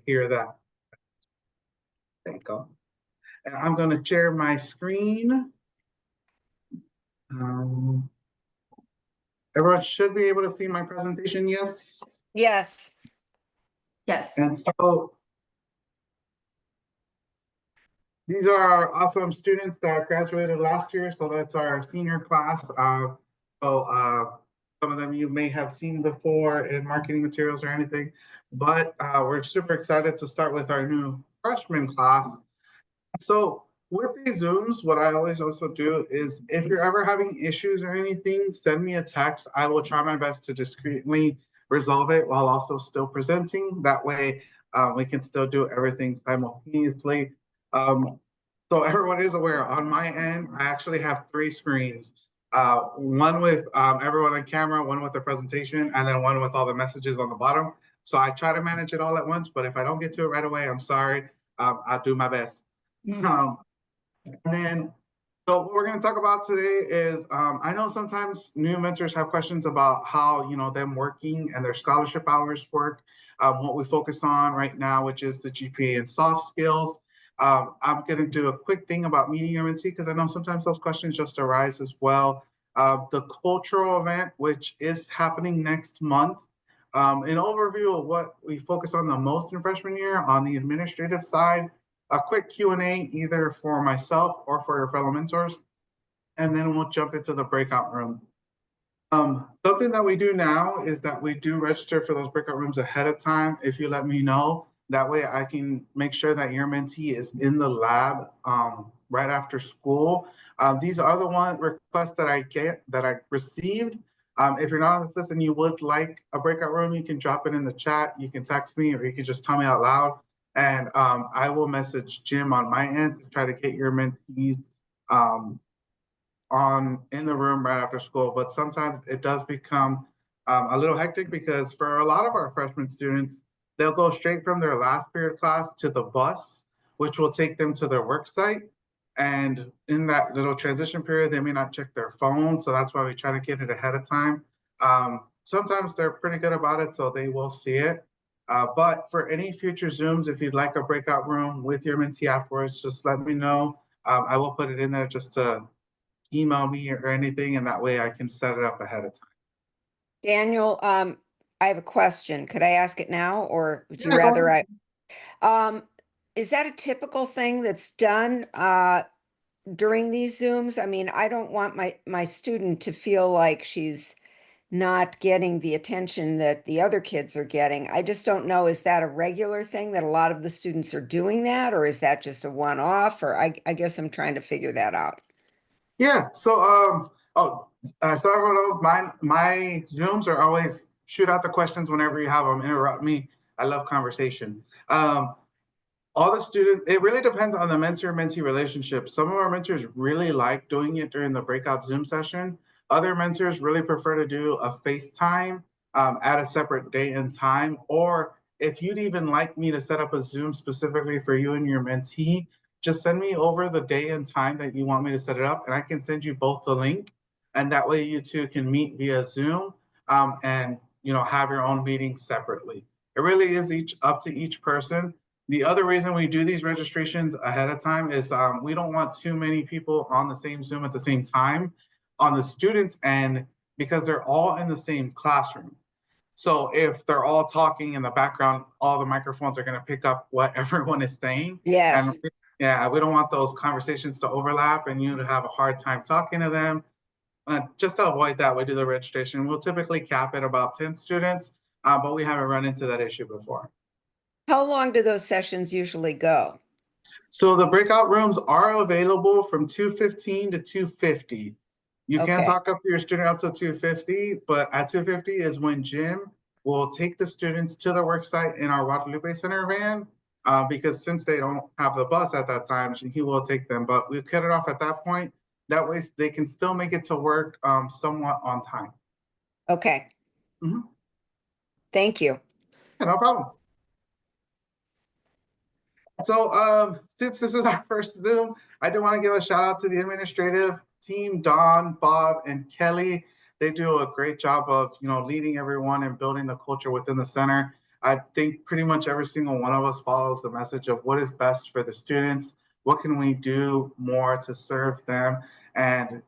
hear that. There you go. And I'm going to share my screen. Um, Everyone should be able to see my presentation, yes? Yes. Yes. And so these are our awesome students that graduated last year. So that's our senior class. Some of them you may have seen before in marketing materials or anything, but we're super excited to start with our new freshman class. So with these Zooms, what I always also do is if you're ever having issues or anything, send me a text. I will try my best to discreetly resolve it while also still presenting. That way we can still do everything simultaneously. So everyone is aware, on my end, I actually have 3 screens. One with everyone on camera, one with the presentation, and then one with all the messages on the bottom. So I try to manage it all at once, but if I don't get to it right away, I'm sorry. I'll do my best. And then, so what we're going to talk about today is, I know sometimes new mentors have questions about how, them working and their scholarship hours work. What we focus on right now, which is the GPA and soft skills. I'm going to do a quick thing about meeting your mentee because I know sometimes those questions just arise as well. The cultural event, which is happening next month. An overview of what we focus on the most in freshman year on the administrative side. A quick Q&A either for myself or for your fellow mentors, and then we'll jump into the breakout room. Something that we do now is that we do register for those breakout rooms ahead of time. If you let me know, that way I can make sure that your mentee is in the lab right after school. These are the requests that I received. If you're not on this list and you would like a breakout room, you can drop it in the chat. You can text me or you can just tell me out loud. And I will message Jim on my end to try to get your mentees in the room right after school. But sometimes it does become a little hectic because for a lot of our freshman students, they'll go straight from their last period class to the bus, which will take them to their work site. And in that little transition period, they may not check their phone. So that's why we try to get it ahead of time. Sometimes they're pretty good about it, so they will see it. But for any future Zooms, if you'd like a breakout room with your mentee afterwards, just let me know. I will put it in there just to email me or anything, and that way I can set it up ahead of time. Daniel, I have a question. Could I ask it now, or would you Yeah, go rather ahead. is that a typical thing that's done during these Zooms? I mean, I don't want my student to feel like she's not getting the attention that the other kids are getting. I just don't know, is that a regular thing that a lot of the students are doing that, or is that just a one-off? Or I guess I'm trying to figure that out. Yeah, so so everyone knows my Zooms are always shoot out the questions whenever you have them, interrupt me. I love conversation. All the students, it really depends on the mentor-mentee relationship. Some of our mentors really like doing it during the breakout Zoom session. Other mentors really prefer to do a FaceTime at a separate day and time. Or if you'd even like me to set up a Zoom specifically for you and your mentee, just send me over the day and time that you want me to set it up, and I can send you both the link. And that way you two can meet via Zoom and have your own meeting separately. It really is up to each person. The other reason we do these registrations ahead of time is we don't want too many people on the same Zoom at the same time on the students' end because they're all in the same classroom. So if they're all talking in the background, all the microphones are going to pick up what everyone is saying. Yes. And yeah, we don't want those conversations to overlap and you to have a hard time talking to them. Just to avoid that, we do the registration. We'll typically cap it about 10 students, but we haven't run into that issue before. How long do those sessions usually go? So the breakout rooms are available from 2:15 to 2:50. You can Okay. talk up to your student up to 2:50, but at 2:50 is when Jim will take the students to their work site in our Guadalupe Center van, because since they don't have the bus at that time, he will take them. But we'll cut it off at that point. That way they can still make it to work somewhat on time. Okay. Mhm. Thank you. Yeah, no problem. So since this is our first Zoom, I do want to give a shout out to the administrative team, Don, Bob, and Kelly. They do a great job of leading everyone and building the culture within the center. I think pretty much every single one of us follows the message of what is best for the students, what can we do more to serve them, and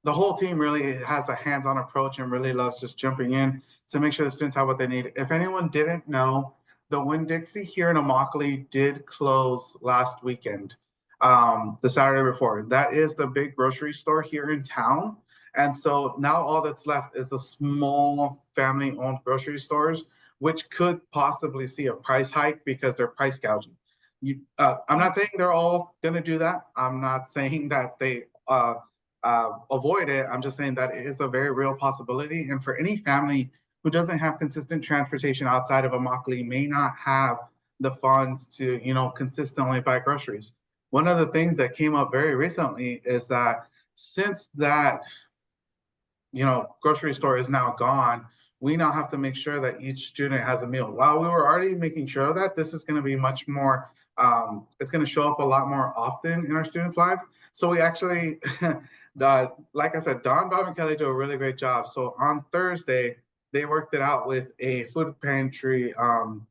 the whole team really has a hands-on approach and really loves just jumping in to make sure the students have what they need. If anyone didn't know, the Winn-Dixie here in Immokalee did close last weekend, the Saturday before. That is the big grocery store here in town. And so now all that's left is the small family-owned grocery stores, which could possibly see a price hike because they're price gouging. I'm not saying they're all going to do that. I'm not saying that they avoid it. I'm just saying that it is a very real possibility. And for any family who doesn't have consistent transportation outside of Immokalee may not have the funds to, consistently buy groceries. One of the things that came up very recently is that since that, grocery store is now gone, we now have to make sure that each student has a meal. While we were already making sure of that, this is going to be much more, it's going to show up a lot more often in our students' lives. So we actually, like I said, Don, Bob, and Kelly do a really great job. So on Thursday, they worked it out with a food pantry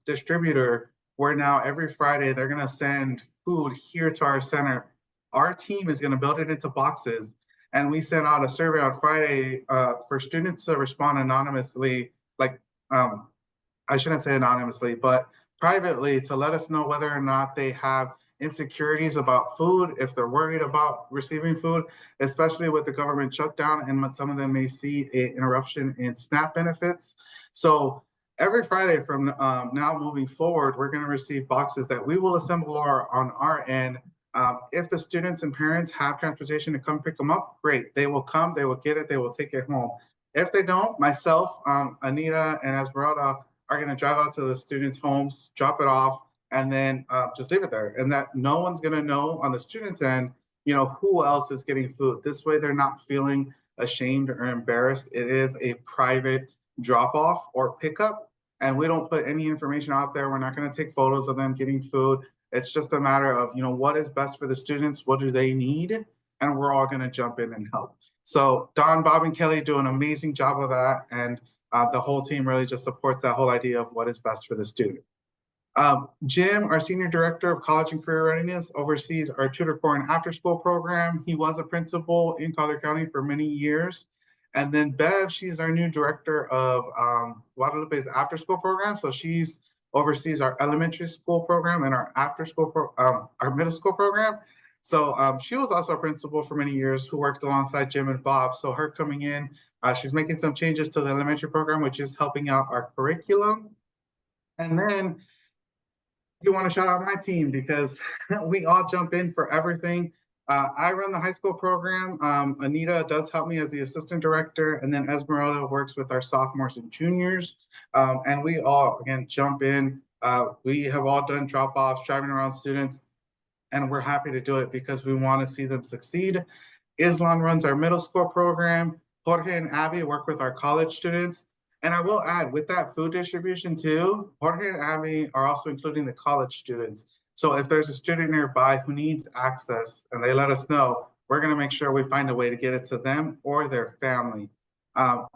distributor where now every Friday they're going to send food here to our center. Our team is going to build it into boxes. And we sent out a survey on Friday for students to respond anonymously, I shouldn't say anonymously, but privately, to let us know whether or not they have insecurities about food, if they're worried about receiving food, especially with the government shutdown, and some of them may see an interruption in SNAP benefits. So every Friday from now moving forward, we're going to receive boxes that we will assemble on our end. If the students and parents have transportation to come pick them up, great. They will come, they will get it, they will take it home. If they don't, myself, Anita, and Esmeralda are going to drive out to the students' homes, drop it off, and then just leave it there. And that no one's going to know on the students' end, who else is getting food. This way, they're not feeling ashamed or embarrassed. It is a private drop-off or pickup, and we don't put any information out there. We're not going to take photos of them getting food. It's just a matter of, what is best for the students? What do they need? And we're all going to jump in and help. So Don, Bob, and Kelly do an amazing job of that. And the whole team really just supports that whole idea of what is best for the student. Jim, our Senior Director of College and Career Readiness, oversees our Tutor Corps and After School program. He was a principal in Collier County for many years. And then Bev, she's our new Director of Guadalupe's After School program. So she's oversees our elementary school program and our after school, our middle school program. So she was also a principal for many years who worked alongside Jim and Bob. So her coming in, she's making some changes to the elementary program, which is helping out our curriculum. And then you want to shout out my team because we all jump in for everything. I run the high school program. Anita does help me as the assistant director, and then Esmeralda works with our sophomores and juniors. And we all, again, jump in. We have all done drop-offs, driving around students, and we're happy to do it because we want to see them succeed. Islan runs our middle school program. Jorge and Abby work with our college students. And I will add, with that food distribution too, Jorge and Abby are also including the college students. So if there's a student nearby who needs access and they let us know, we're going to make sure we find a way to get it to them or their family.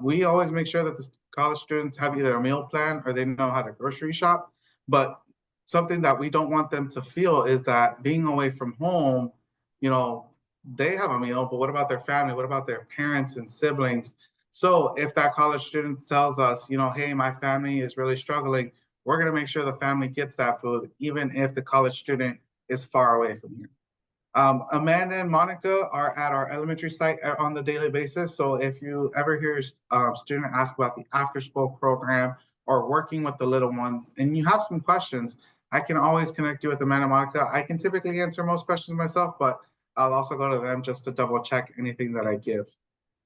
We always make sure that the college students have either a meal plan or they know how to grocery shop. But something that we don't want them to feel is that being away from home, they have a meal, but what about their family? What about their parents and siblings? So if that college student tells us, hey, my family is really struggling, we're going to make sure the family gets that food, even if the college student is far away from here. Amanda and Monica are at our elementary site on the daily basis. So if you ever hear a student ask about the after school program or working with the little ones and you have some questions, I can always connect you with Amanda and Monica. I can typically answer most questions myself, but I'll also go to them just to double check anything that I give.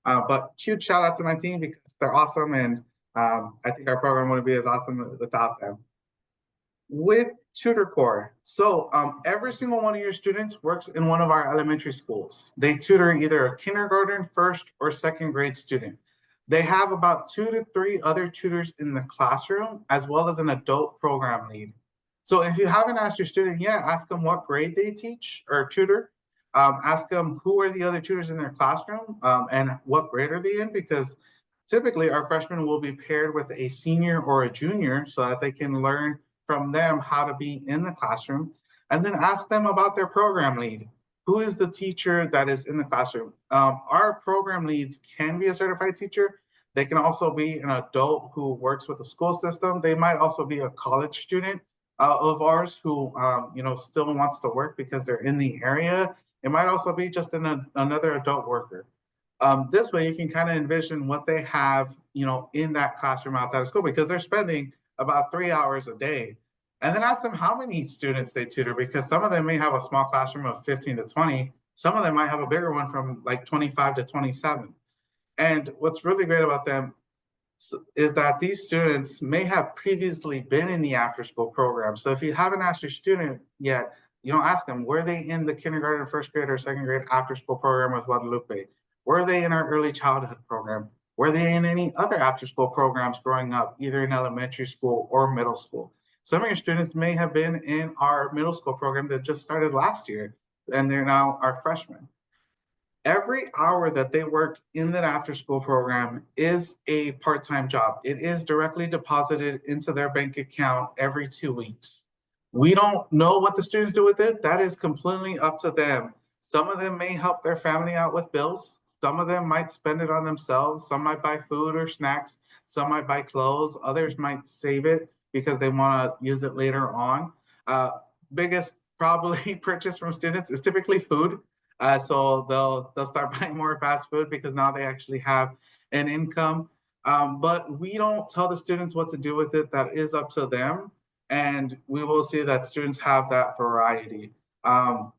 But huge shout out to my team because they're awesome. And I think our program wouldn't be as awesome without them. With Tutor Corps, so every single one of your students works in one of our elementary schools. They tutor either a kindergarten, first, or second grade student. They have about 2 to 3 other tutors in the classroom, as well as an adult program lead. So if you haven't asked your student yet, ask them what grade they teach or tutor. Ask them who are the other tutors in their classroom and what grade are they in, because Typically, our freshmen will be paired with a senior or a junior so that they can learn from them how to be in the classroom, and then ask them about their program lead. Who is the teacher that is in the classroom? Our program leads can be a certified teacher. They can also be an adult who works with the school system. They might also be a college student of ours who still wants to work because they're in the area. It might also be just another adult worker. This way you can kind of envision what they have, in that classroom outside of school, because they're spending about 3 hours a day. And then ask them how many students they tutor, because some of them may have a small classroom of 15 to 20. Some of them might have a bigger one from like 25 to 27. And what's really great about them is that these students may have previously been in the after school program. So if you haven't asked your student yet, ask them, were they in the kindergarten, first grade, or second grade after school program with Guadalupe? Were they in our early childhood program? Were they in any other after school programs growing up, either in elementary school or middle school? Some of your students may have been in our middle school program that just started last year, and they're now our freshmen. Every hour that they work in that after school program is a part-time job. It is directly deposited into their bank account every 2 weeks. We don't know what the students do with it. That is completely up to them. Some of them may help their family out with bills. Some of them might spend it on themselves. Some might buy food or snacks. Some might buy clothes. Others might save it because they want to use it later on. Biggest probably purchase from students is typically food. So they'll start buying more fast food because now they actually have an income. But we don't tell the students what to do with it. That is up to them. And we will see that students have that variety. I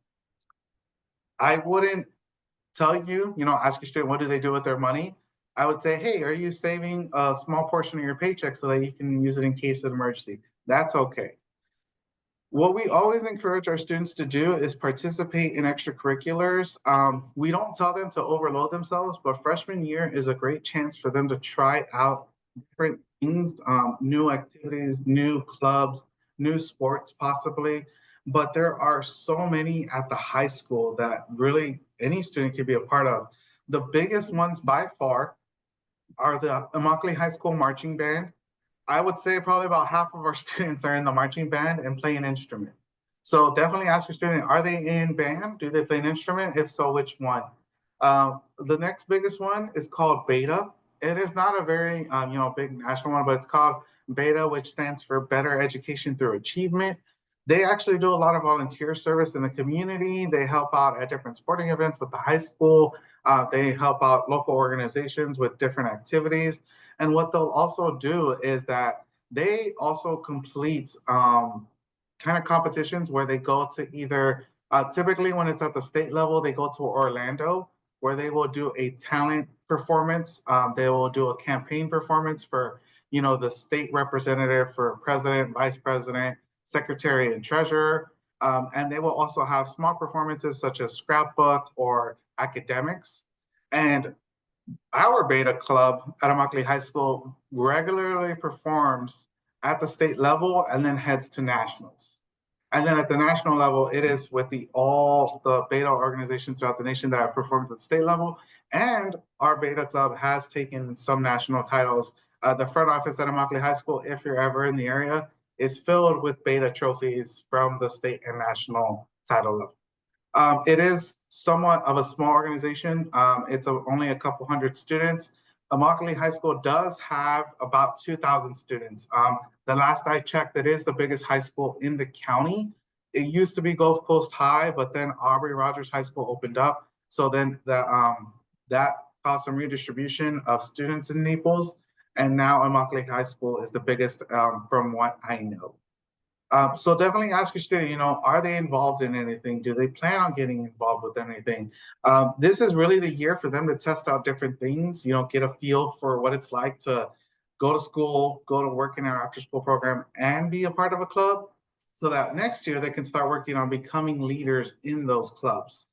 wouldn't tell you, ask your student, what do they do with their money? I would say, hey, are you saving a small portion of your paycheck so that you can use it in case of emergency? That's okay. What we always encourage our students to do is participate in extracurriculars. We don't tell them to overload themselves, but freshman year is a great chance for them to try out different things, new activities, new clubs, new sports possibly. But there are so many at the high school that really any student can be a part of. The biggest ones by far are the Immokalee High School Marching Band. I would say probably about half of our students are in the marching band and play an instrument. So definitely ask your student, are they in band? Do they play an instrument? If so, which one? The next biggest one is called Beta. It is not a very big national one, but it's called Beta, which stands for Better Education Through Achievement. They actually do a lot of volunteer service in the community. They help out at different sporting events with the high school. They help out local organizations with different activities. And what they'll also do is that they also complete kind of competitions where they go to either, typically when it's at the state level, they go to Orlando, where they will do a talent performance. They will do a campaign performance for, the state representative, for president, vice president, secretary, and treasurer. And they will also have small performances such as scrapbook or academics. And our Beta Club at Immokalee High School regularly performs at the state level and then heads to nationals. And then at the national level, it is with all the Beta organizations throughout the nation that have performed at the state level. And our Beta Club has taken some national titles. The front office at Immokalee High School, if you're ever in the area, is filled with Beta trophies from the state and national title level. It is somewhat of a small organization. It's only a couple hundred students. Immokalee High School does have about 2,000 students. The last I checked, it is the biggest high school in the county. It used to be Gulf Coast High, but then Aubrey Rogers High School opened up. So then that caused some redistribution of students in Naples. And now Immokalee High School is the biggest from what I know. So definitely ask your student, are they involved in anything? Do they plan on getting involved with anything? This is really the year for them to test out different things, get a feel for what it's like to go to school, go to work in our after school program, and be a part of a club, so that next year they can start working on becoming leaders in those clubs.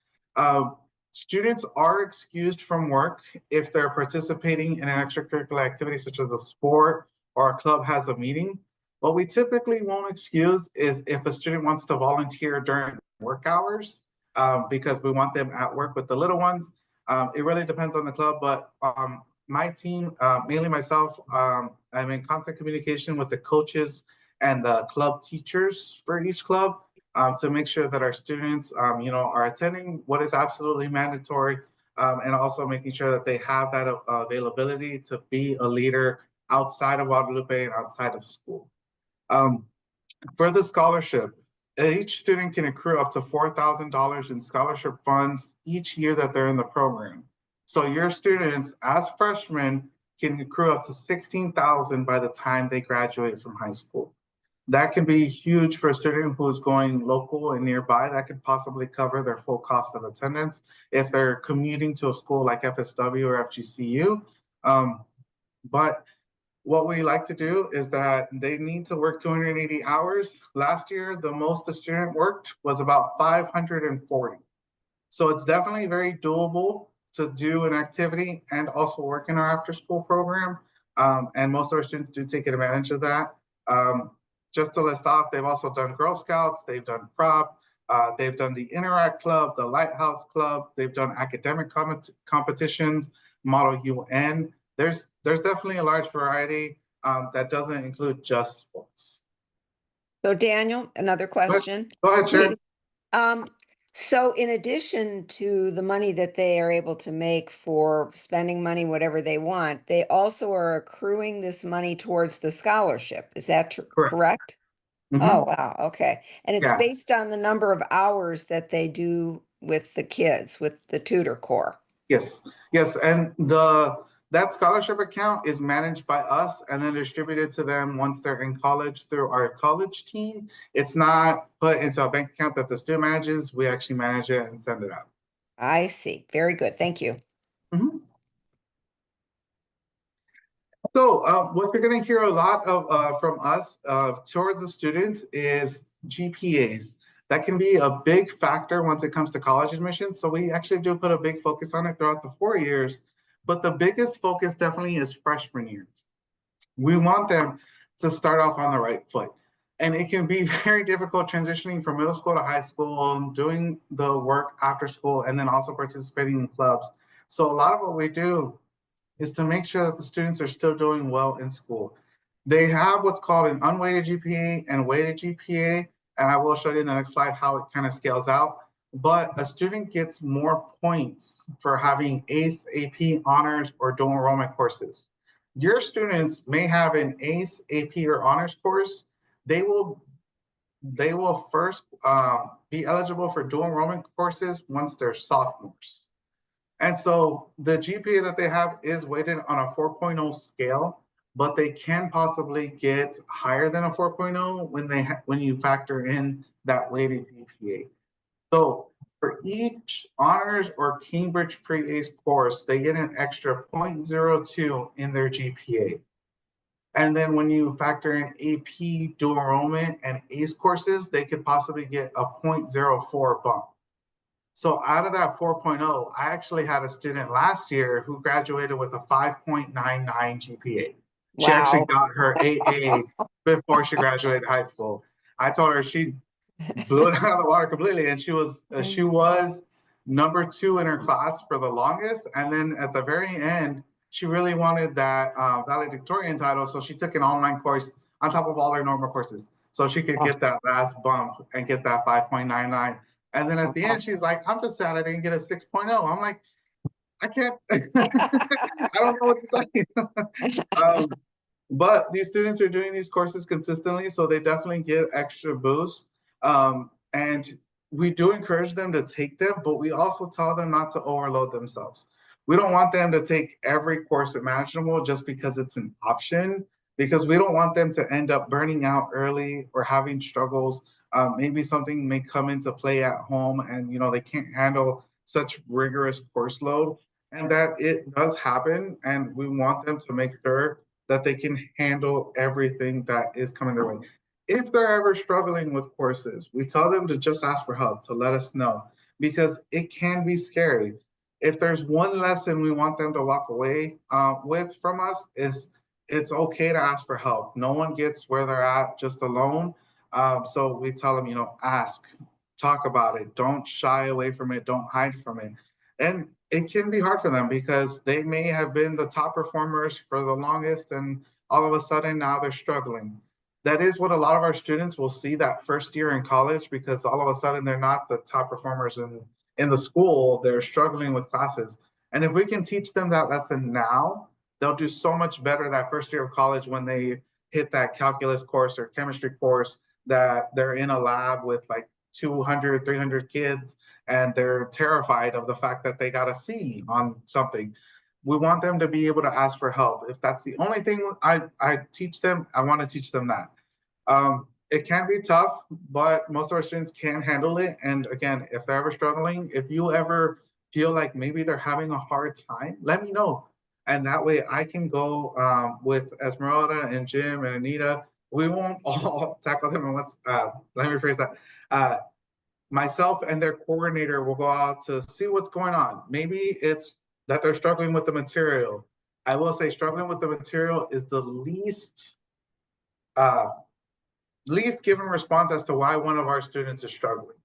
Students are excused from work if they're participating in an extracurricular activity such as a sport or a club has a meeting. What we typically won't excuse is if a student wants to volunteer during work hours, because we want them at work with the little ones. It really depends on the club, but my team, mainly myself, I'm in constant communication with the coaches and the club teachers for each club to make sure that our students, are attending what is absolutely mandatory, and also making sure that they have that availability to be a leader outside of Guadalupe and outside of school. Um, for the scholarship, each student can accrue up to $4,000 in scholarship funds each year that they're in the program. So your students, as freshmen, can accrue up to $16,000 by the time they graduate from high school. That can be huge for a student who is going local and nearby. That could possibly cover their full cost of attendance if they're commuting to a school like FSW or FGCU. But what we like to do is that they need to work 280 hours. Last year, the most a student worked was about 540. So it's definitely very doable to do an activity and also work in our after school program. And most of our students do take advantage of that. Just to list off, they've also done Girl Scouts, they've done prop, they've done the Interact Club, the Lighthouse Club, they've done academic competitions, Model UN. There's definitely a large variety that doesn't include just sports. So Daniel, another question. Go ahead, Sharon. Please. So in addition to the money that they are able to make for spending money, whatever they want, they also are accruing this money towards the scholarship. Is that correct? Mhm. Oh, wow. Okay. And it's Yeah. based on the number of hours that they do with the kids, with the tutor corps. Yes, and that scholarship account is managed by us and then distributed to them once they're in college through our college team. It's not put into a bank account that the student manages. We actually manage it and send it out. I see. Very good. Thank you. Mhm. So what you're going to hear a lot of from us towards the students is GPAs. That can be a big factor once it comes to college admissions. So we actually do put a big focus on it throughout the 4 years. But the biggest focus definitely is freshman year. We want them to start off on the right foot. And it can be very difficult transitioning from middle school to high school, doing the work after school, and then also participating in clubs. So a lot of what we do is to make sure that the students are still doing well in school. They have what's called an unweighted GPA and weighted GPA, and I will show you in the next slide how it kind of scales out. But a student gets more points for having ACE, AP, honors, or dual enrollment courses. Your students may have an ACE, AP, or honors course. They will first be eligible for dual enrollment courses once they're sophomores. And so the GPA that they have is weighted on a 4.0 scale, but they can possibly get higher than a 4.0 when you factor in that weighted GPA. So for each honors or Cambridge pre-ACE course, they get an extra 0.02 in their GPA. And then when you factor in AP, dual enrollment, and ACE courses, they could possibly get a 0.04 bump. So out of that 4.0, I actually had a student last year who graduated with a 5.99 GPA. She actually got her AA before she graduated high school. I told her she blew it out of the water completely, and she was number 2 in her class for the longest. And then at the very end, she really wanted that valedictorian title, so she took an online course on top of all her normal courses, so she could get that last bump and get that 5.99. And then at the end, she's like, I'm just sad I didn't get a 6.0. I'm like, I can't, I don't know what to tell you. But these students are doing these courses consistently, so they definitely get extra boosts. And we do encourage them to take them, but we also tell them not to overload themselves. We don't want them to take every course imaginable just because it's an option, because we don't want them to end up burning out early or having struggles. Maybe something may come into play at home and they can't handle such rigorous course load, and that it does happen. And we want them to make sure that they can handle everything that is coming their way. If they're ever struggling with courses, we tell them to just ask for help, to let us know, because it can be scary. If there's one lesson we want them to walk away with from us is it's okay to ask for help. No one gets where they're at just alone. So we tell them, ask, talk about it. Don't shy away from it. Don't hide from it. And it can be hard for them because they may have been the top performers for the longest, and all of a sudden now they're struggling. That is what a lot of our students will see that first year in college, because all of a sudden they're not the top performers in the school, they're struggling with classes. And if we can teach them that lesson now, they'll do so much better that first year of college when they hit that calculus course or chemistry course, that they're in a lab with like 200, 300 kids, and they're terrified of the fact that they got a C on something. We want them to be able to ask for help. If that's the only thing I teach them, I want to teach them that. It can be tough, but most of our students can handle it. And again, if they're ever struggling, if you ever feel like maybe they're having a hard time, let me know. And that way I can go with Esmeralda and Jim and Anita. We won't all tackle them at once. Let me rephrase that. Myself and their coordinator will go out to see what's going on. Maybe it's that they're struggling with the material. I will say struggling with the material is the least given response as to why one of our students is struggling.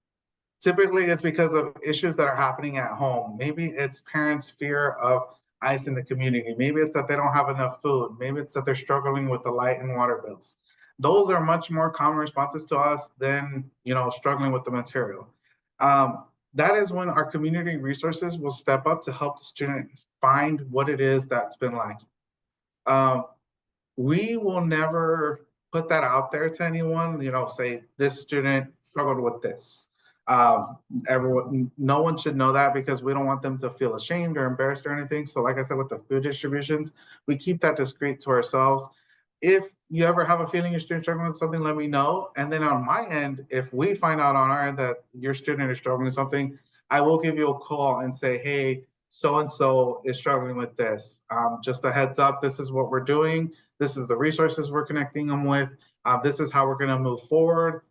Typically, it's because of issues that are happening at home. Maybe it's parents' fear of ICE in the community. Maybe it's that they don't have enough food. Maybe it's that they're struggling with the light and water bills. Those are much more common responses to us than, struggling with the material. That is when our community resources will step up to help the student find what it is that's been lacking. We will never put that out there to anyone, say this student struggled with this. No one should know that, because we don't want them to feel ashamed or embarrassed or anything. So like I said, with the food distributions, we keep that discreet to ourselves. If you ever have a feeling your student's struggling with something, let me know. And then on my end, if we find out on our end that your student is struggling with something, I will give you a call and say, hey, so-and-so is struggling with this. Just a heads up, this is what we're doing. This is the resources we're connecting them with. This is how we're gonna move forward.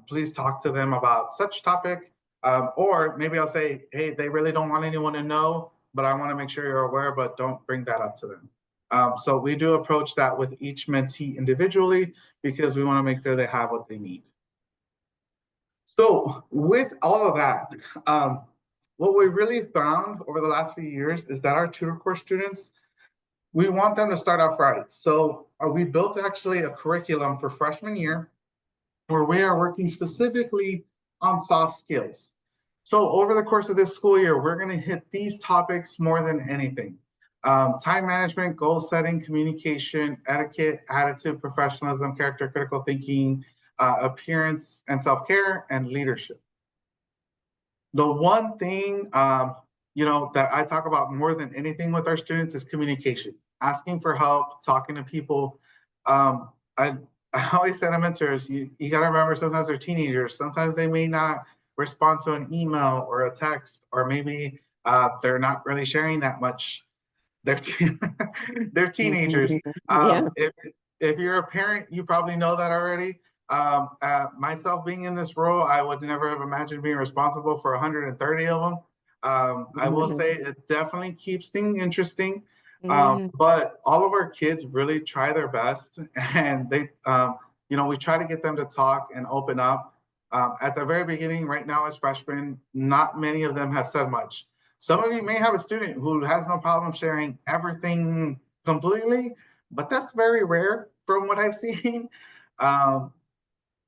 Please talk to them about such topic. Or maybe I'll say, hey, they really don't want anyone to know, but I wanna make sure you're aware, but don't bring that up to them. So we do approach that with each mentee individually, because we wanna make sure they have what they need. So with all of that, what we really found over the last few years is that our tutor course students, we want them to start off right. So we built actually a curriculum for freshman year where we are working specifically on soft skills. So over the course of this school year, we're going to hit these topics more than anything. Time management, goal setting, communication, etiquette, attitude, professionalism, character, critical thinking, appearance and self-care, and leadership. The one thing, that I talk about more than anything with our students is communication, asking for help, talking to people. I always say to mentors, you got to remember, sometimes they're teenagers. Sometimes they may not respond to an email or a text, or maybe they're not really sharing that much. They're they're teenagers. Yeah. If you're a parent, you probably know that already. Myself being in this role, I would never have imagined being responsible for 130 of them. I will say it definitely keeps things interesting. But all of our kids really try their best, and they, we try to get them to talk and open up. At the very beginning, right now as freshmen, not many of them have said much. Some of you may have a student who has no problem sharing everything completely, but that's very rare from what I've seen.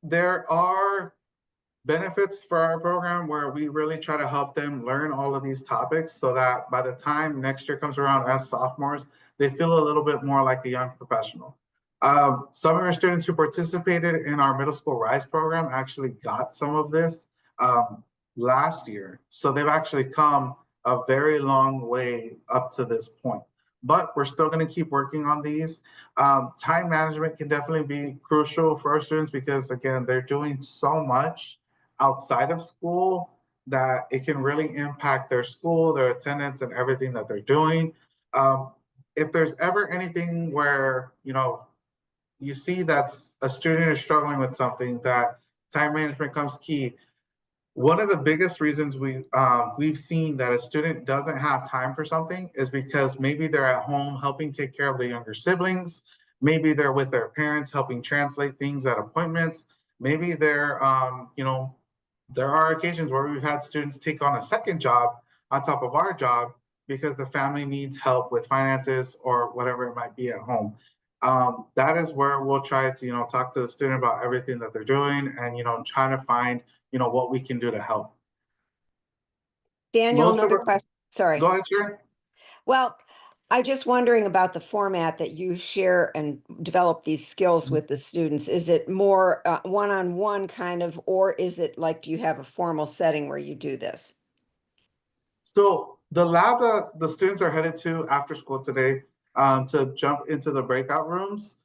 There are benefits for our program where we really try to help them learn all of these topics, so that by the time next year comes around as sophomores, they feel a little bit more like a young professional. Some of our students who participated in our Middle School Rise program actually got some of this last year. So they've actually come a very long way up to this point. But we're still going to keep working on these. Time management can definitely be crucial for our students, because again, they're doing so much outside of school that it can really impact their school, their attendance, and everything that they're doing. If there's ever anything where, you see that a student is struggling with something, that time management comes key. One of the biggest reasons we've seen that a student doesn't have time for something is because maybe they're at home helping take care of the younger siblings. Maybe they're with their parents helping translate things at appointments. Maybe they're, there are occasions where we've had students take on a second job on top of our job because the family needs help with finances or whatever it might be at home. That is where we'll try to, talk to the student about everything that they're doing and, trying to find, what we can do to help. Daniel, Most of another our, question. Sorry. go ahead, Sharon. Well, I'm just wondering about the format that you share and develop these skills with the students. Is it more one-on-one kind of, or is it like, do you have a formal setting where you do this? So the lab that the students are headed to after school today to jump into the breakout rooms,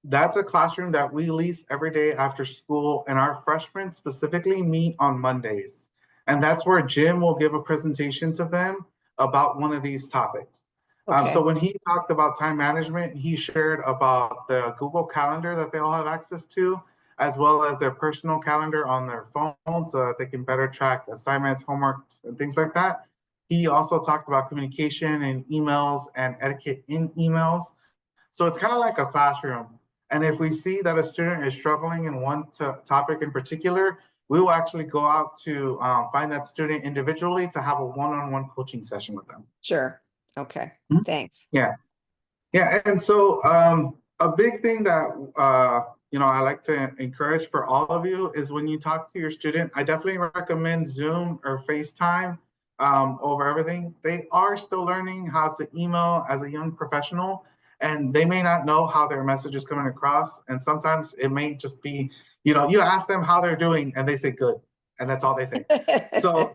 that's a classroom that we lease every day after school, and our freshmen specifically meet on Mondays. And that's where Jim will give a presentation to them about one of these topics. Okay. So when he talked about time management, he shared about the Google Calendar that they all have access to, as well as their personal calendar on their phone so that they can better track assignments, homeworks, and things like that. He also talked about communication and emails and etiquette in emails. So it's kind of like a classroom. And if we see that a student is struggling in one topic in particular, we will actually go out to find that student individually to have a one-on-one coaching session with them. Sure. Okay. Mhm. Thanks. Yeah. Yeah. And so a big thing that, I like to encourage for all of you is when you talk to your student, I definitely recommend Zoom or FaceTime over everything. They are still learning how to email as a young professional, and they may not know how their message is coming across. And sometimes it may just be, you ask them how they're doing and they say good, and that's all they say. So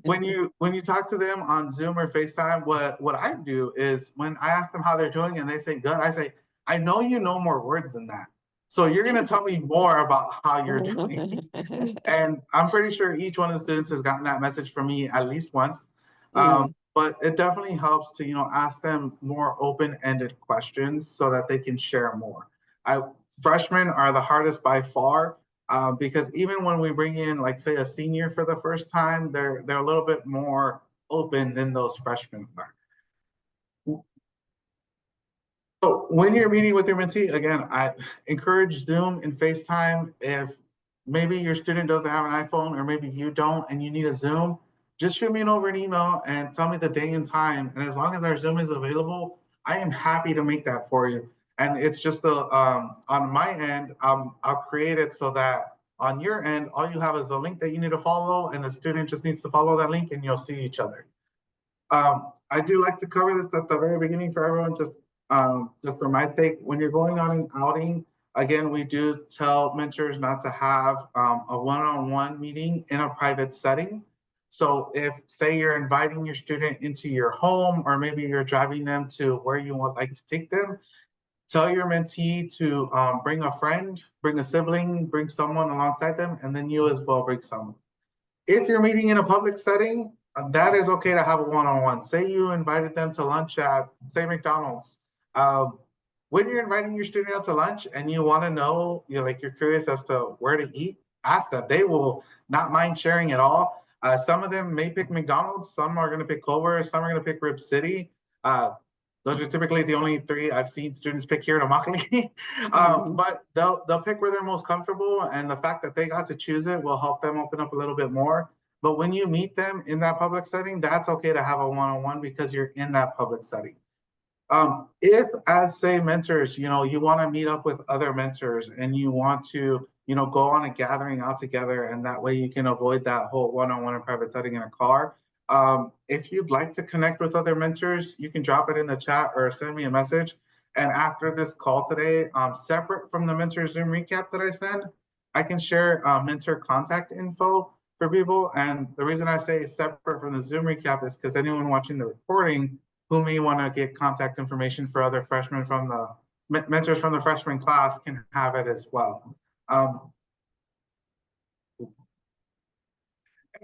when you talk to them on Zoom or FaceTime, what I do is when I ask them how they're doing and they say good, I say, I know you know more words than that. So you're gonna tell me more about how you're doing. And I'm pretty sure each one of the students has gotten that message from me at least once. But it definitely helps to, ask them more open-ended questions so that they can share more. Freshmen are the hardest by far because even when we bring in, like, say, a senior for the first time, they're a little bit more open than those freshmen are. So when you're meeting with your mentee, again, I encourage Zoom and FaceTime. If maybe your student doesn't have an iPhone or maybe you don't and you need a Zoom, just shoot me over an email and tell me the day and time. And as long as our Zoom is available, I am happy to make that for you. And it's just on my end, I'll create it so that on your end, all you have is a link that you need to follow, and the student just needs to follow that link and you'll see each other. I do like to cover this at the very beginning for everyone, just for my sake. When you're going on an outing, again, we do tell mentors not to have a one-on-one meeting in a private setting. So if, say, you're inviting your student into your home, or maybe you're driving them to where you would like to take them, tell your mentee to bring a friend, bring a sibling, bring someone alongside them, and then you as well bring someone. If you're meeting in a public setting, that is okay to have a one-on-one. Say you invited them to lunch at, say, McDonald's. When you're inviting your student out to lunch and you want to know, you're curious as to where to eat, ask them. They will not mind sharing at all. Some of them may pick McDonald's, some are going to pick Culver, some are going to pick Rib City. Those are typically the only three I've seen students pick here in Immokalee. But they'll pick where they're most comfortable, and the fact that they got to choose it will help them open up a little bit more. But when you meet them in that public setting, that's okay to have a one-on-one because you're in that public setting. If, as, say, mentors, you want to meet up with other mentors and you want to, go on a gathering out together, and that way you can avoid that whole one-on-one in private setting in a car. If you'd like to connect with other mentors, you can drop it in the chat or send me a message. And after this call today, separate from the mentor Zoom recap that I send, I can share mentor contact info for people. And the reason I say separate from the Zoom recap is because anyone watching the recording who may want to get contact information for other freshmen from the mentors from the freshman class can have it as well.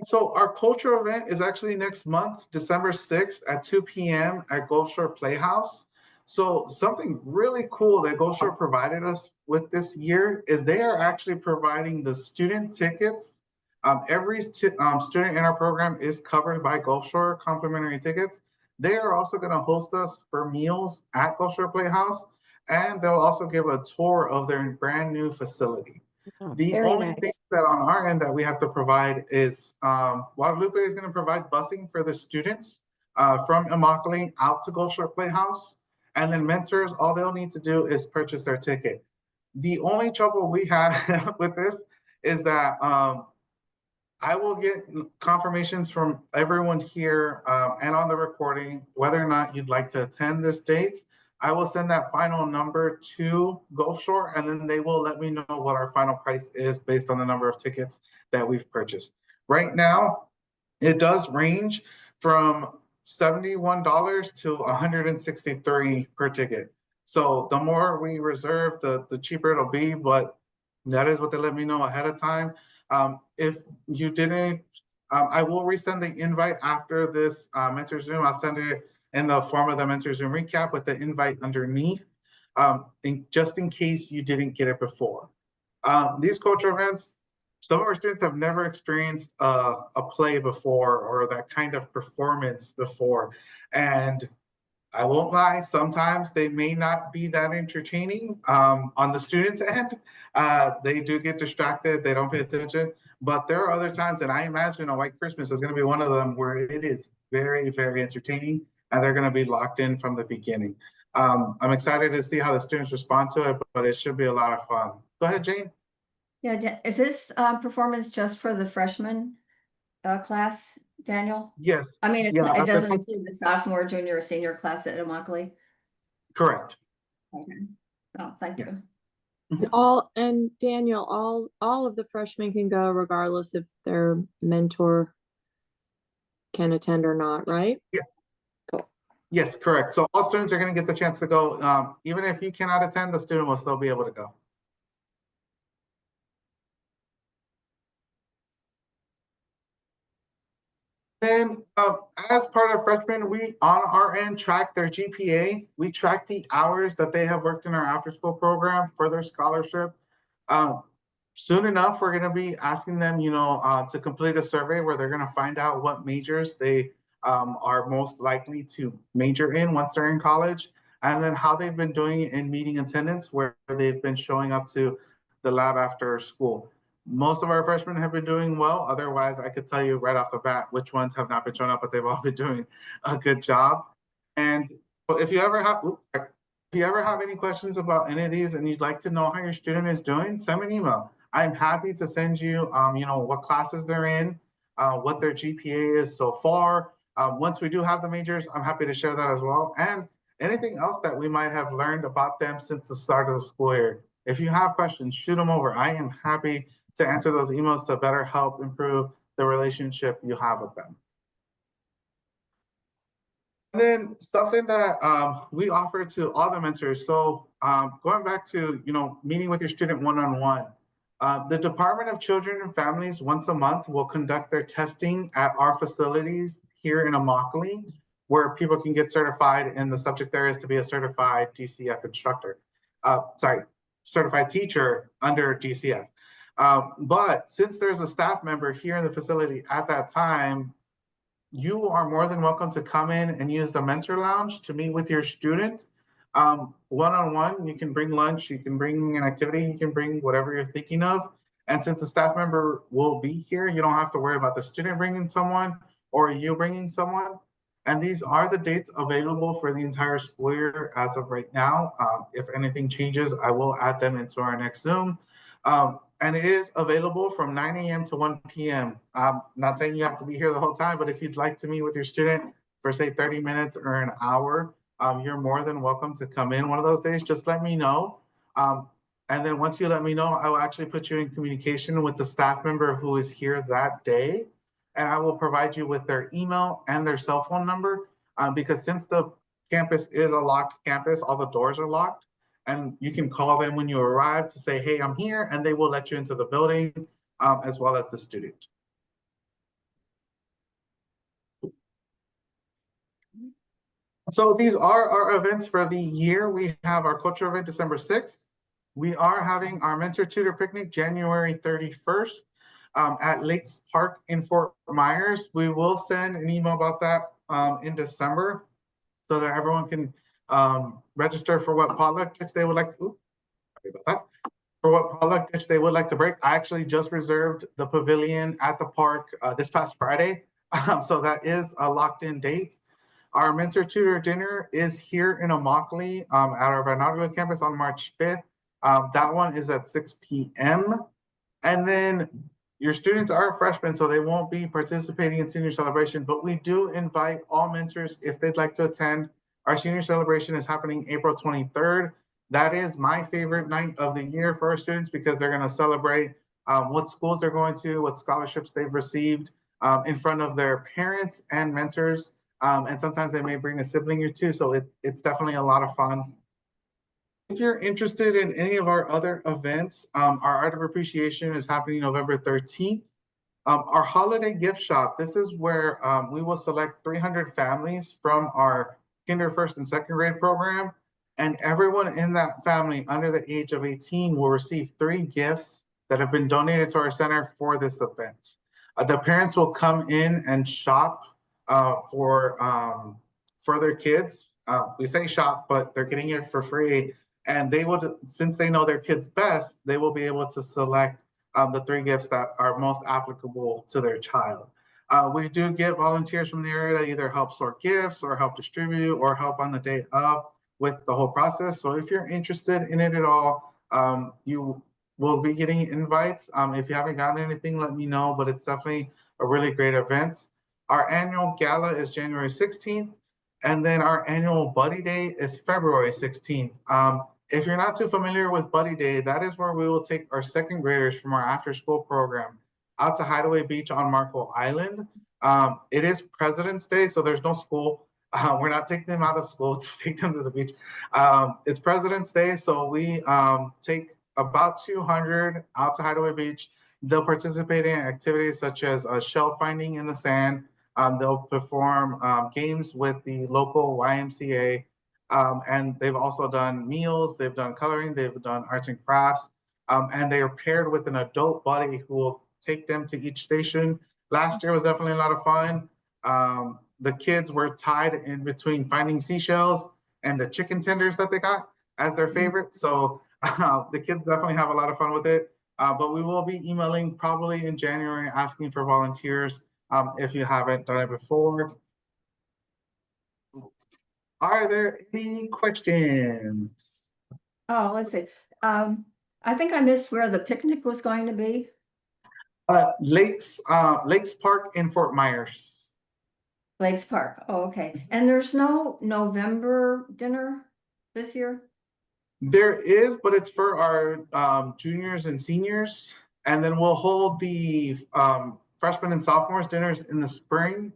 So our cultural event is actually next month, December 6th at 2 p.m. at Gulf Shore Playhouse. So something really cool that Gulf Shore provided us with this year is they are actually providing the student tickets. Every student in our program is covered by Gulf Shore complimentary tickets. They are also going to host us for meals at Gulf Shore Playhouse, and they'll also give a tour of their brand new facility. Oh, The very only nice. thing that on our end that we have to provide is Guadalupe is going to provide busing for the students from Immokalee out to Gulf Shore Playhouse. And then mentors, all they'll need to do is purchase their ticket. The only trouble we have with this is that I will get confirmations from everyone here and on the recording whether or not you'd like to attend this date. I will send that final number to Gulf Shore, and then they will let me know what our final price is based on the number of tickets that we've purchased. Right now, it does range from $71 to $163 per ticket. So the more we reserve, the cheaper it'll be, but that is what they let me know ahead of time. If you didn't, I will resend the invite after this Mentor Zoom. I'll send it in the form of the Mentor Zoom recap with the invite underneath, just in case you didn't get it before. These culture events, some of our students have never experienced a play before or that kind of performance before. And I won't lie, sometimes they may not be that entertaining on the students' end. They do get distracted, they don't pay attention. But there are other times, and I imagine a White Christmas is going to be one of them where it is very, very entertaining, and they're going to be locked in from the beginning. I'm excited to see how the students respond to it, but it should be a lot of fun. Go ahead, Jane. Yeah, is this performance just for the freshman class, Daniel? Yes. I mean, Yeah, it doesn't include the sophomore, junior, or senior class at Immokalee? correct. Okay. Oh, thank Yeah. you. And Daniel, all of the freshmen can go regardless if their mentor can attend or not, right? Yes. Cool. Yes, correct. So all students are going to get the chance to go. Even if you cannot attend, the student will still be able to go. Then, as part of freshmen, we on our end track their GPA. We track the hours that they have worked in our after-school program for their scholarship. Soon enough, we're going to be asking them, to complete a survey where they're going to find out what majors they are most likely to major in once they're in college, and then how they've been doing in meeting attendance, where they've been showing up to the lab after school. Most of our freshmen have been doing well. Otherwise, I could tell you right off the bat which ones have not been showing up, but they've all been doing a good job. And if you ever have any questions about any of these and you'd like to know how your student is doing, send me an email. I'm happy to send you, what classes they're in, what their GPA is so far. Once we do have the majors, I'm happy to share that as well. And anything else that we might have learned about them since the start of the school year. If you have questions, shoot them over. I am happy to answer those emails to better help improve the relationship you have with them. And then something that we offer to all the mentors. So going back to, meeting with your student one-on-one, the Department of Children and Families once a month will conduct their testing at our facilities here in Immokalee, where people can get certified, and the subject there is to be a certified DCF instructor. Certified teacher under DCF. But since there's a staff member here in the facility at that time, you are more than welcome to come in and use the mentor lounge to meet with your student one-on-one. You can bring lunch, you can bring an activity, you can bring whatever you're thinking of. And since the staff member will be here, you don't have to worry about the student bringing someone or you bringing someone. And these are the dates available for the entire school year as of right now. If anything changes, I will add them into our next Zoom. And it is available from 9 a.m. to 1 p.m. I'm not saying you have to be here the whole time, but if you'd like to meet with your student for say 30 minutes or an hour, you're more than welcome to come in one of those days. Just let me know. And then once you let me know, I will actually put you in communication with the staff member who is here that day. And I will provide you with their email and their cell phone number because since the campus is a locked campus, all the doors are locked. And you can call them when you arrive to say, hey, I'm here, and they will let you into the building as well as the student. So these are our events for the year. We have our culture event December 6th. We are having our mentor tutor picnic January 31st at Lakes Park in Fort Myers. We will send an email about that in December so that everyone can register for what potluck they would like. Sorry about that. for what product dish they would like to break. I actually just reserved the pavilion at the park this past Friday. So that is a locked in date. Our mentor tutor dinner is here in Immokalee at our inaugural campus on March 5th. That one is at 6 p.m. And then your students are freshmen, so they won't be participating in senior celebration, but we do invite all mentors if they'd like to attend. Our senior celebration is happening April 23rd. That is my favorite night of the year for our students because they're going to celebrate what schools they're going to, what scholarships they've received in front of their parents and mentors. And sometimes they may bring a sibling or two, so it's definitely a lot of fun. If you're interested in any of our other events, our Art of Appreciation is happening November 13th. Our holiday gift shop, this is where we will select 300 families from our kinder, first, and second grade program. And everyone in that family under the age of 18 will receive 3 gifts that have been donated to our center for this event. The parents will come in and shop for their kids. We say shop, but they're getting it for free. And they will, since they know their kids best, they will be able to select the 3 gifts that are most applicable to their child. We do get volunteers from the area to either help sort gifts or help distribute or help on the day of with the whole process. So if you're interested in it at all, you will be getting invites. If you haven't gotten anything, let me know, but it's definitely a really great event. Our annual gala is January 16th, and then our annual Buddy Day is February 16th. If you're not too familiar with Buddy Day, that is where we will take our second graders from our after school program out to Hideaway Beach on Marco Island. It is President's Day, so there's no school. We're not taking them out of school to take them to the beach. It's President's Day, so we take about 200 out to Hideaway Beach. They'll participate in activities such as shell finding in the sand. They'll perform games with the local YMCA. And they've also done meals, they've done coloring, they've done arts and crafts, and they are paired with an adult buddy who will take them to each station. Last year was definitely a lot of fun. The kids were tied in between finding seashells and the chicken tenders that they got as their favorite. So the kids definitely have a lot of fun with it. But we will be emailing probably in January asking for volunteers if you haven't done it before. Are there any questions? Oh, let's see. I think I missed where the picnic was going to be. Lakes Park in Fort Myers. Lakes Park. Oh, okay. And there's no November dinner this year? There is, but it's for our juniors and seniors. And then we'll hold the freshmen and sophomores dinners in the spring.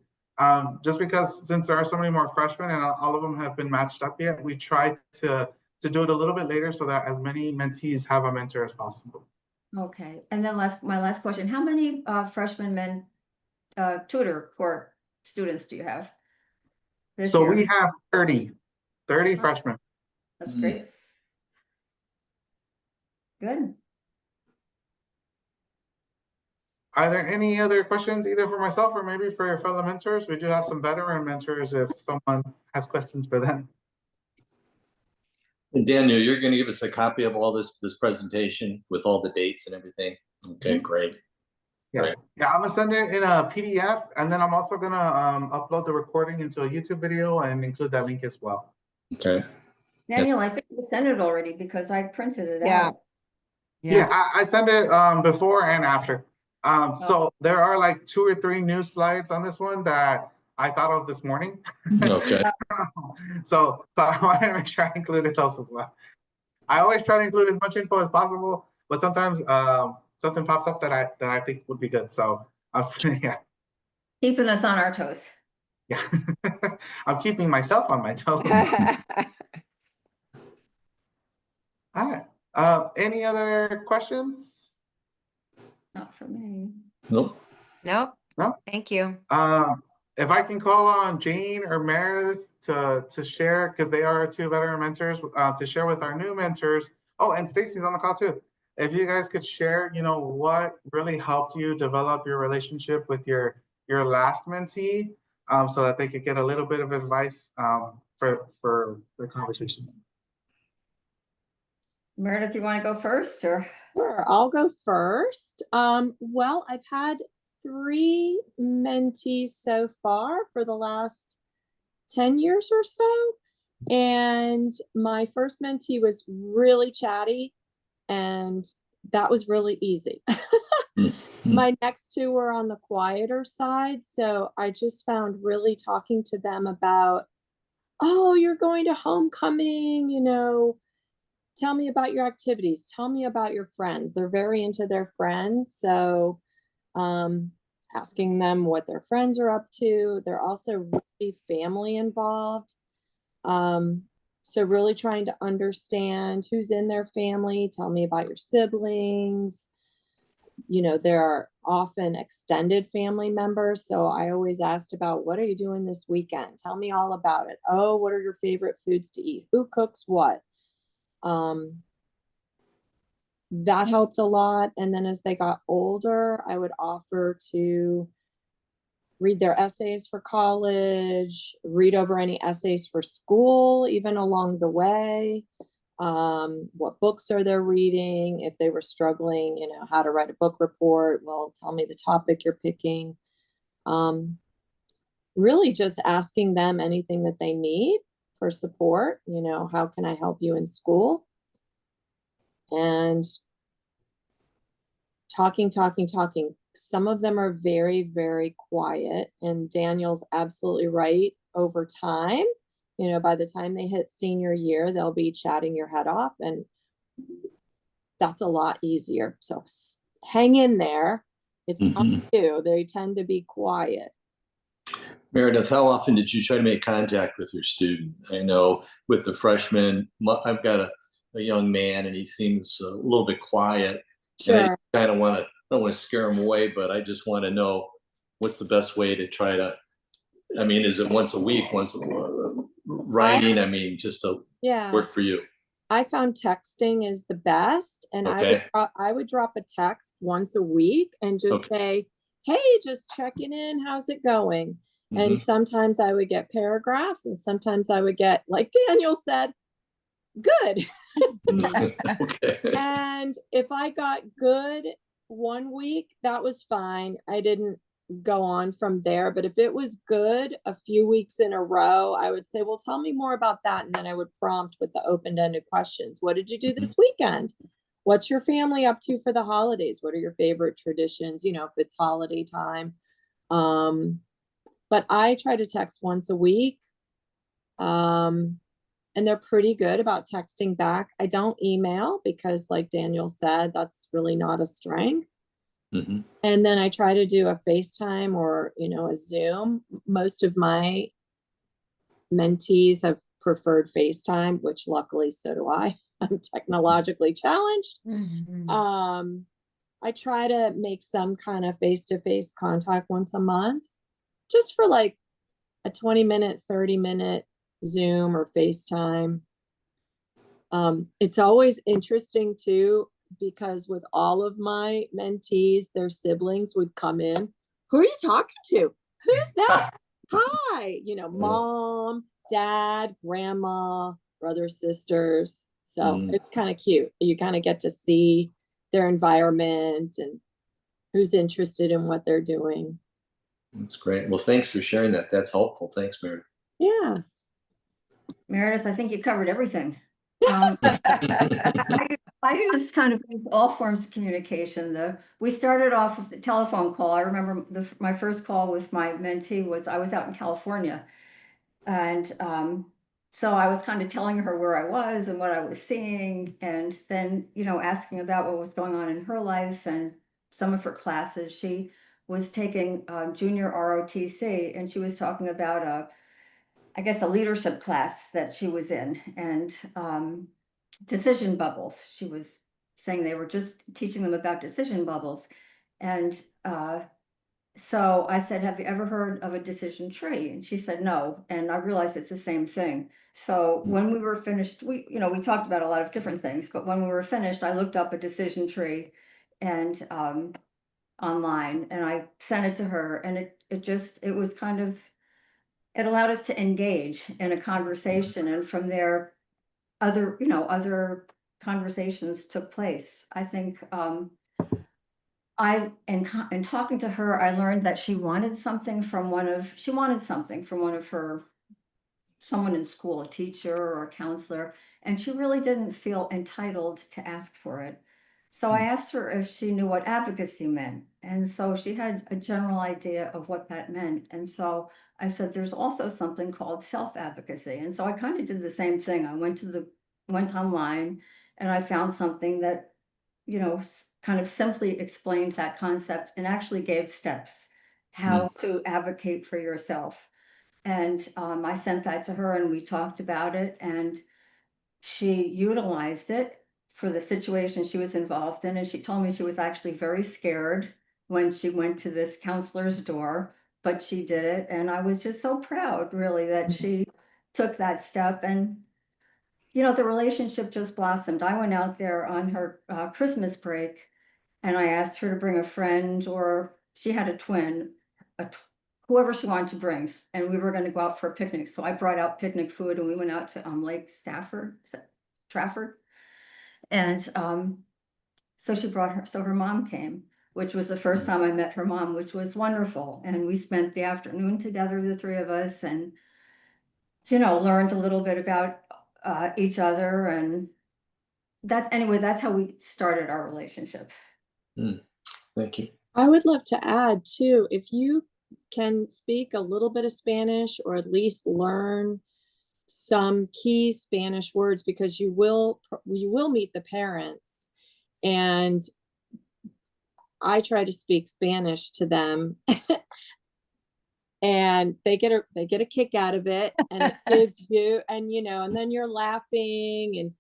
Just because since there are so many more freshmen and all of them have been matched up yet, we try to do it a little bit later so that as many mentees have a mentor as possible. Okay. And then my last question, how many freshmen men tutor for students do you have this So year? we have 30 freshmen. That's great. Good. Are there any other questions either for myself or maybe for your fellow mentors? We do have some veteran mentors if someone has questions for them. And Daniel, you're going to give us a copy of all this presentation with all the dates and everything. Okay, great. Yeah, Right. yeah, I'm gonna send it in a PDF, and then I'm also gonna upload the recording into a YouTube video and include that link as well. Okay. Daniel, I think you sent it already because I printed it Yeah. out. Yeah, I send it before and after. So there are like 2 or 3 new slides on this one that I thought of this morning. Okay. So I want to make sure I included those as well. I always try to include as much info as possible, but sometimes something pops up that I think would be good. So yeah, Keeping us on our toes. yeah, I'm keeping myself on my toes. All right. Any other questions? Not for me. Nope. Nope. No? Thank you. If I can call on Jane or Meredith to share, because they are 2 veteran mentors, to share with our new mentors. Oh, and Stacy's on the call too. If you guys could share, what really helped you develop your relationship with your last mentee, so that they could get a little bit of advice for their conversations. Meredith, you want to go first or? Sure, I'll go first. Well, I've had 3 mentees so far for the last 10 years or so. And my first mentee was really chatty, and that was really easy. My next 2 were on the quieter side, so I just found really talking to them about, oh, you're going to homecoming, tell me about your activities, tell me about your friends. They're very into their friends, so asking them what their friends are up to. They're also really family involved. So really trying to understand who's in their family, tell me about your siblings. There are often extended family members, so I always asked about, what are you doing this weekend? Tell me all about it. Oh, what are your favorite foods to eat? Who cooks what? That helped a lot. And then as they got older, I would offer to read their essays for college, read over any essays for school, even along the way. What books are they reading? If they were struggling, how to write a book report, well, tell me the topic you're picking. Really just asking them anything that they need for support. How can I help you in school? And talking. Some of them are very, very quiet, and Daniel's absolutely right. Over time, by the time they hit senior year, they'll be chatting your head off, and that's a lot easier. So hang in there. It's not you. They tend to be quiet. Meredith, how often did you try to make contact with your student? I know with the freshmen, I've got a young man, and he seems a little bit quiet. And I kind of I don't want to scare him away, but I just want to know what's the best way to try to, is it once a week, writing? Just to work for you? I found texting is the best, and I would drop a text once a week and just say, hey, just checking in, how's it going? And sometimes I would get paragraphs, and sometimes I would get, like Daniel said, good. And if I got good one week, that was fine. I didn't go on from there. But if it was good a few weeks in a row, I would say, well, tell me more about that. And then I would prompt with the open-ended questions. What did you do this weekend? What's your family up to for the holidays? What are your favorite traditions? If it's holiday time. But I try to text once a week. And they're pretty good about texting back. I don't email because, like Daniel said, that's really not a strength. And then I try to do a FaceTime or, a Zoom. Most of my mentees have preferred FaceTime, which luckily so do I. I'm technologically challenged. I try to make some kind of face-to-face contact once a month, just for like a 20-minute, 30-minute Zoom or FaceTime. It's always interesting too, because with all of my mentees, their siblings would come in. Who are you talking to? Who's that? Hi, mom, dad, grandma, brothers, sisters. So it's kind of cute. You kind of get to see their environment and who's interested in what they're doing. That's great. Well, thanks for sharing that. That's helpful. Thanks, Meredith. Yeah. Meredith, I think you covered everything. I use all forms of communication. We started off with the telephone call. I remember my first call with my mentee I was out in California. And so I was kind of telling her where I was and what I was seeing, and then, asking about what was going on in her life and some of her classes. She was taking junior ROTC, and she was talking about I guess a leadership class that she was in, and decision bubbles. She was saying they were just teaching them about decision bubbles. And so I said, have you ever heard of a decision tree? And she said, no. And I realized it's the same thing. So when we were finished, we talked about a lot of different things, but when we were finished, I looked up a decision tree and online, and I sent it to her, and it was kind of, it allowed us to engage in a conversation, and from there, other conversations took place. I think in talking to her, I learned that she wanted something from one of her, someone in school, a teacher or a counselor, and she really didn't feel entitled to ask for it. So I asked her if she knew what advocacy meant. And so she had a general idea of what that meant. And so I said, there's also something called self-advocacy. And so I kind of did the same thing. I went online and I found something that, kind of simply explained that concept and actually gave steps how to advocate for yourself. And I sent that to her and we talked about it, and she utilized it for the situation she was involved in. And she told me she was actually very scared when she went to this counselor's door, but she did it. And I was just so proud, really, that she took that step. And, the relationship just blossomed. I went out there on her Christmas break and I asked her to bring a friend, or she had a twin, whoever she wanted to bring, and we were going to go out for a picnic. So I brought out picnic food and we went out to Lake Trafford. And so she brought her, so her mom came, which was the first time I met her mom, which was wonderful. And we spent the afternoon together, the three of us, and, learned a little bit about each other. And that's how we started our relationship. Thank you. I would love to add too, if you can speak a little bit of Spanish, or at least learn some key Spanish words, because you will meet the parents, and I try to speak Spanish to them and they get a kick out of it, and it gives you, and and then you're laughing and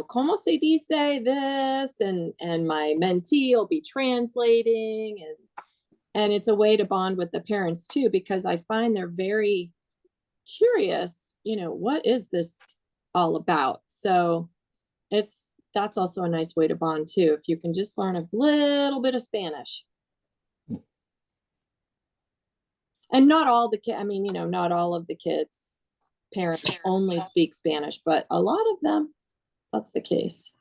como se dice this, and my mentee will be translating, and it's a way to bond with the parents too, because I find they're very curious, what is this all about? So that's also a nice way to bond too, if you can just learn a little bit of Spanish. And not all the kids, not all of the kids' parents only speak Spanish, but a lot of them, that's the case.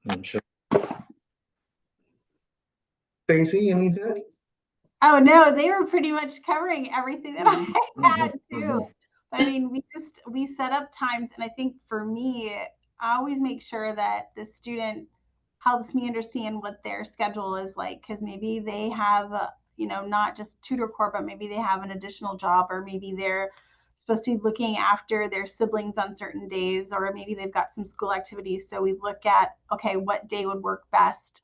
I'm sure. Stacy, anything? Oh no, they were pretty much covering everything that I had too. I mean, we set up times, and I think for me, I always make sure that the student helps me understand what their schedule is like, because maybe they have not just tutor corps, but maybe they have an additional job, or maybe they're supposed to be looking after their siblings on certain days, or maybe they've got some school activities. So we look at, okay, what day would work best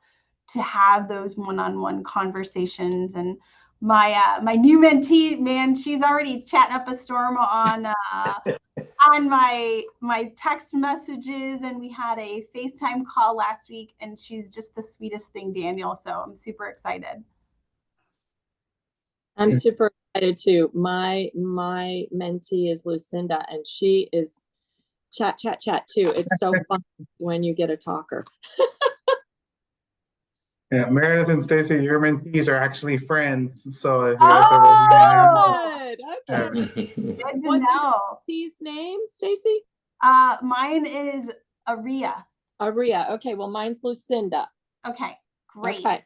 to have those one-on-one conversations. And my new mentee, man, she's already chatting up a storm on my text messages, and we had a FaceTime call last week, and she's just the sweetest thing, Daniel. So I'm super excited. I'm super excited too. My mentee is Lucinda, and she is chat too. It's so fun when you get a talker. Yeah, Meredith and Stacy, your mentees are actually friends. So if you guys Good. Okay. Good to What's know. your mentee's name, Stacy? Mine is Aria. Aria. Okay. Well, mine's Lucinda. Okay, great. Okay.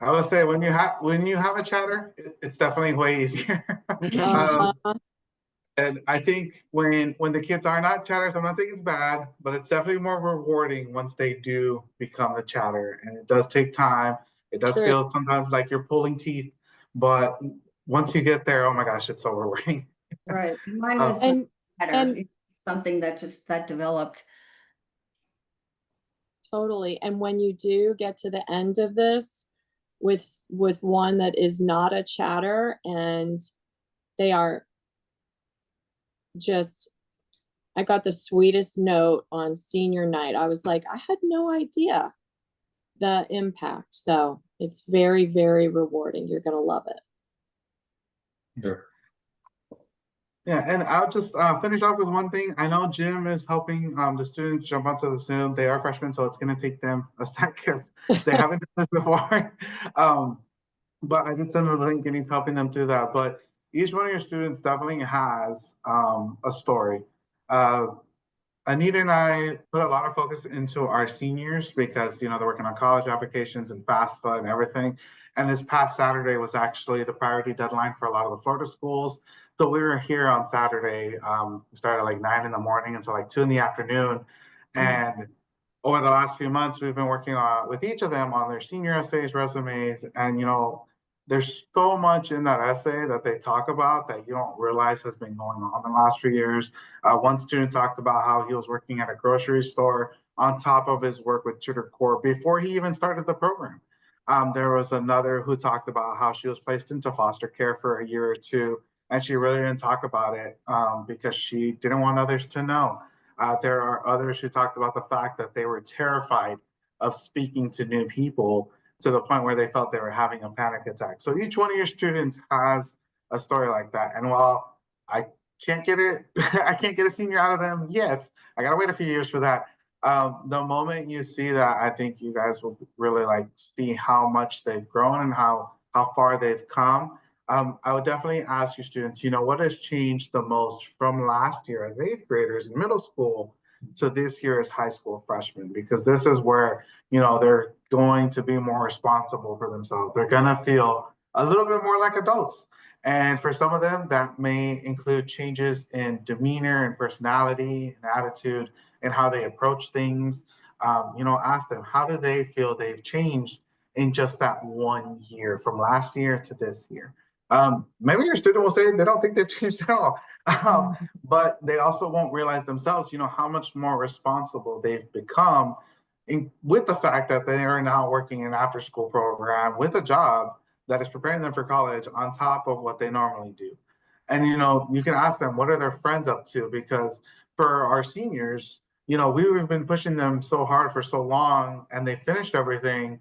I would say when you have a chatter, it's definitely way easier. And I think when the kids are not chatters, I'm not thinking it's bad, but it's definitely more rewarding once they do become a chatter. And it does take time. It does feel sometimes like you're pulling teeth, but once you get there, oh my gosh, it's so rewarding. Right. Mine was and something that developed. Totally. And when you do get to the end of this with one that is not a chatter, and they are just, I got the sweetest note on senior night. I was like, I had no idea the impact. So it's very, very rewarding. You're going to love it. Sure. Yeah, and I'll just finish off with one thing. I know Jim is helping the students jump onto the Zoom. They are freshmen, so it's going to take them a sec because they haven't done this before. But I did send them the link, and he's helping them do that. But each one of your students definitely has a story. Anita and I put a lot of focus into our seniors because, they're working on college applications and FAFSA and everything. And this past Saturday was actually the priority deadline for a lot of the Florida schools. So we were here on Saturday. We started at like 9 in the morning until like 2 in the afternoon. And over the last few months, we've been working on with each of them on their senior essays, resumes, and there's so much in that essay that they talk about that you don't realize has been going on the last few years. One student talked about how he was working at a grocery store on top of his work with Tutor Core before he even started the program. There was another who talked about how she was placed into foster care for a year or two, and she really didn't talk about it because she didn't want others to know. There are others who talked about the fact that they were terrified of speaking to new people to the point where they felt they were having a panic attack. So each one of your students has a story like that. And while I can't get it, I can't get a senior out of them yet, I gotta wait a few years for that. The moment you see that, I think you guys will really see how much they've grown and how far they've come. I would definitely ask your students, what has changed the most from last year as 8th graders in middle school to this year as high school freshmen? Because this is where, they're going to be more responsible for themselves. They're going to feel a little bit more like adults. And for some of them, that may include changes in demeanor and personality and attitude and how they approach things. Ask them, how do they feel they've changed in just that 1 year from last year to this year? Maybe your student will say they don't think they've changed at all, but they also won't realize themselves, how much more responsible they've become with the fact that they are now working in an after-school program with a job that is preparing them for college on top of what they normally do. And, you can ask them, what are their friends up to? Because for our seniors, we've been pushing them so hard for so long and they finished everything.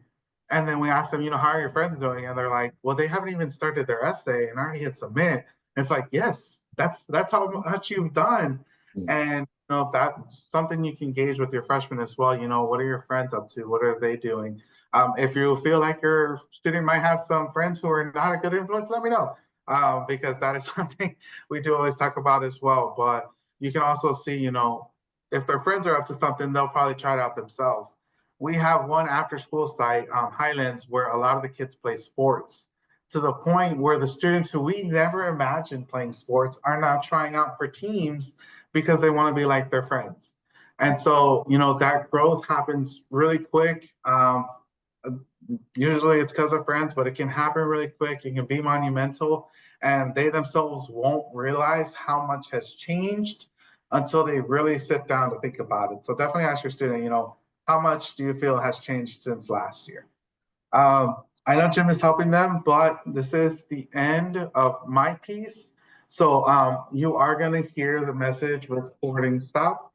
And then we ask them, how are your friends doing? And they're like, well, they haven't even started their essay and already hit submit. And it's like, yes, that's how much you've done. And that's something you can gauge with your freshmen as well. What are your friends up to? What are they doing? If you feel like your student might have some friends who are not a good influence, let me know. Because that is something we do always talk about as well. But you can also see, if their friends are up to something, they'll probably try it out themselves. We have one after school site, Highlands, where a lot of the kids play sports to the point where the students who we never imagined playing sports are now trying out for teams because they want to be like their friends. And so, that growth happens really quick. Usually it's because of friends, but it can happen really quick. It can be monumental, and they themselves won't realize how much has changed until they really sit down to think about it. So definitely ask your student, how much do you feel has changed since last year? I know Jim is helping them, but this is the end of my piece. So you are going to hear the message recording stop.